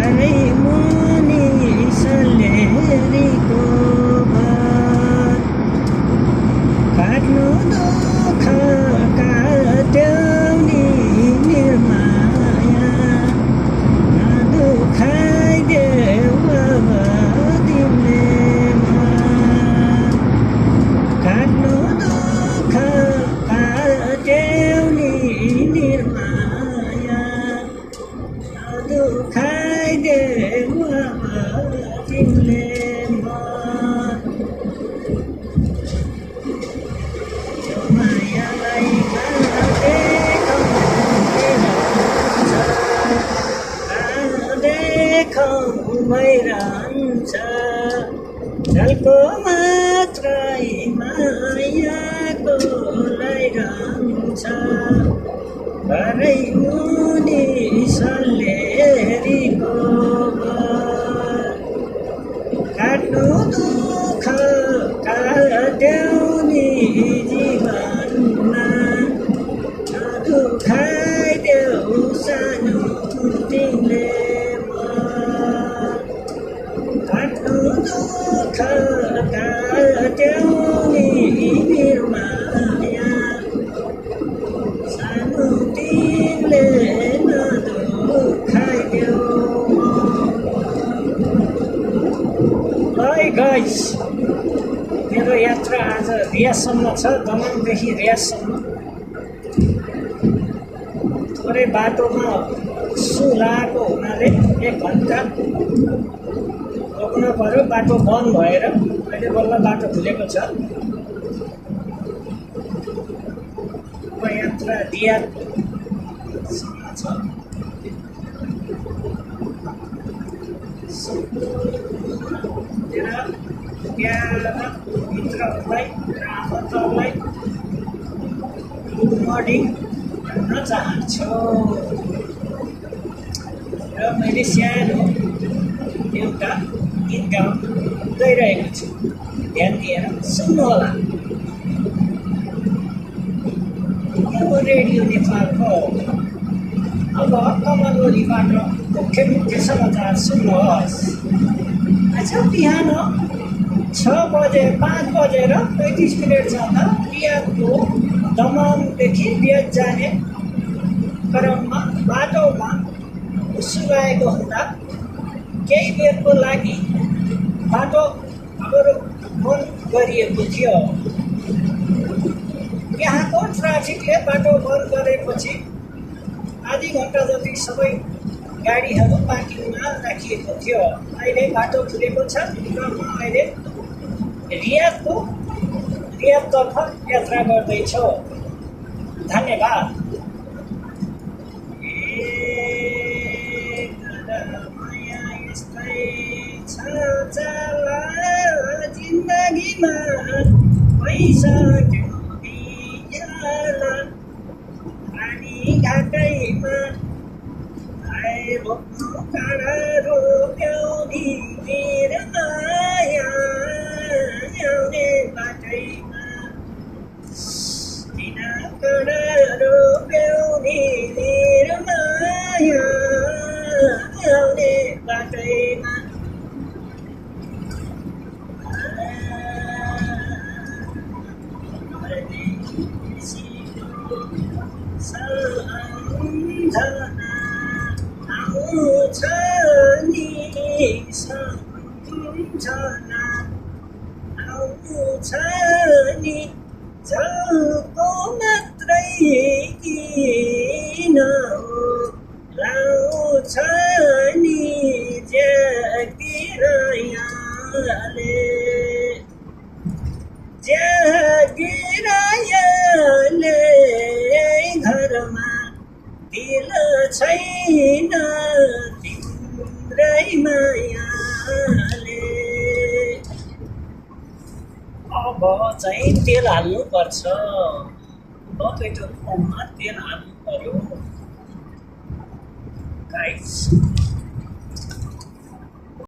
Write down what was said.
घरै मुनि सल्लेरीको घर काट्नु दुःख काट्यौनी निर्माया नदुखाइदेऊ अब तिमीले काट्नु दुःख काट्यौनी निर्माया नदुखाइदेऊ अब तिमीले मायालाई देखौँ भइरहन्छ जलको मात्रै मायाको लैरहन्छ घरै मुनि सल्लेरीको घर काट्नु दुःख काट्यौनी जीवनमा नदुखाइदेऊ सानो तिमीले काट्नु दुःख काट्यौनी निर्माया सानो तिमीले नदुखाइदेऊ। है गाइस, मेरो यात्रा आज रियासम्म छ, दमनदेखि रियासम्म। थोरै बाटोमा सुलाएको हुनाले 1 घन्टा रोक्नु पर्यो, बाटो बन्द भएर। अहिले बल्ल बाटो खुलेको छ। यात्रा रियादसम्म छ। प्यारा मित्रहरूलाई र आफन्तहरूलाई गुड मर्निङ भन्न चाहन्छु। र मैले सानो एउटा गीत गाउन गइरहेको छु, ध्यान दिएर सुन्नुहोला। यो रेडियो नेपालको अब कमलवरीबाट मुख्य मुख्य समाचार सुन्नुहोस्। आज बिहान 6 बजे 5 बजेर 35 मिनट जाँदा रियादको दमनदेखि रियाद जाने क्रममा बाटोमा सुलाएको हुँदा केही बेरको लागि बाटो हाम्रो बन्द गरिएको थियो। यहाँको ट्राफिकले बाटो बन्द गरेपछि आधी घन्टा जति सबै गाडीहरू पार्किङमा राखिएको थियो। अहिले बाटो खुलेको छ र म अहिले रियादतर्फ यात्रा गर्दैछु। धन्यवाद। जिन्दगीमा भइसक्यो बियाला पानी घाटैमा आए रोक्नु काँडा रोक्यौ नि मेरो माया ल्याउने बाटैमा किन काँडा रोक्यौ नि मेरो माया ल्याउने बाटैमा आउँछ नि सम्झना आउँछ नि झल्को मात्रै किन लाउँछ नि ज्यागिरायाले घरमा दिल छैन तिम्रै मायाले। अब चाहिँ तेल हाल्नुपर्छ। पेट्रोल पम्पमा तेल हाल्नु पर्यो गाइस।